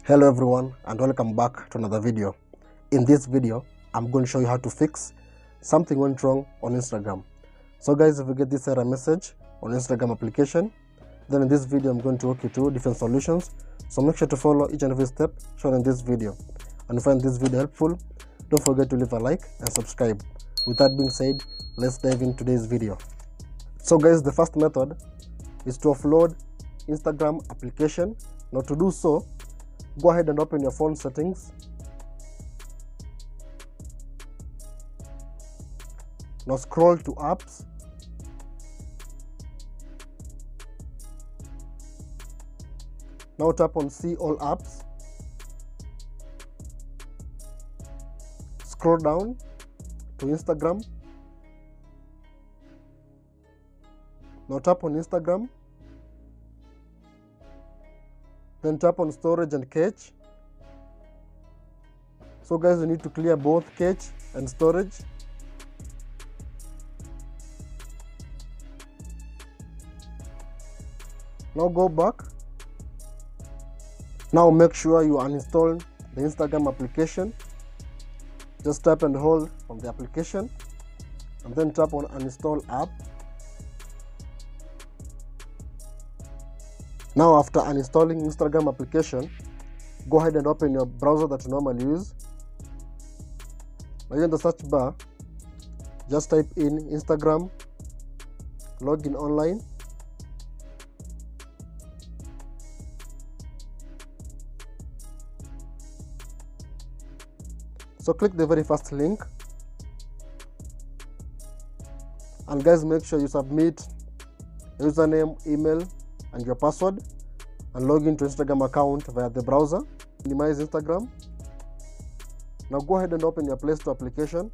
Hello everyone and welcome back to another video. In this video, I'm going to show you how to fix something went wrong on Instagram. So guys, if you get this error message on Instagram application, then in this video I'm going to walk you through different solutions. So make sure to follow each and every step shown in this video. And if you find this video helpful, don't forget to leave a like and subscribe. With that being said, let's dive into today's video. So guys, the first method is to offload Instagram application. Now to do so, go ahead and open your phone settings. Now scroll to apps. Now tap on see all apps. Scroll down to Instagram. Now tap on Instagram. Then tap on storage and cache. So guys, you need to clear both cache and storage. Now go back. Now make sure you uninstall the Instagram application. Just tap and hold on the application and then tap on uninstall app. Now after uninstalling Instagram application, go ahead and open your browser that you normally use. Now in the search bar, just type in Instagram login online. So click the very first link, and guys, make sure you submit username, email and your password and log into Instagram account via the browser. Minimize Instagram. Now go ahead and open your Play Store application.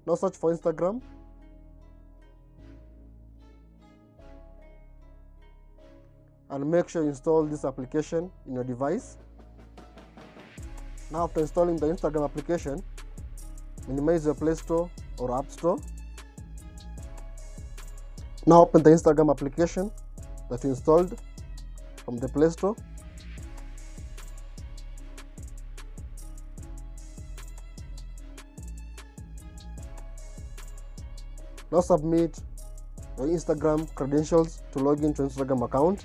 Now search for Instagram. And make sure you install this application in your device. Now after installing the Instagram application, minimize your Play Store or App Store. Now open the Instagram application that you installed from the Play Store. Now submit your Instagram credentials to log into Instagram account.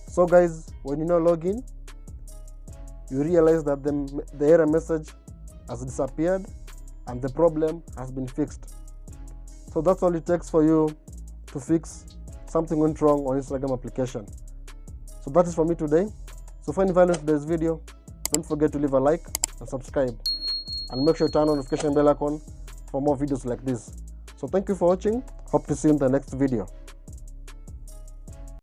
So guys, when you now log in, you realize that the error message has disappeared and the problem has been fixed. So that's all it takes for you to fix something went wrong on Instagram application. So that is for me today. So if you find value in today's video, don't forget to leave a like and subscribe, and make sure you turn on the notification bell icon for more videos like this. So thank you for watching. Hope to see you in the next video.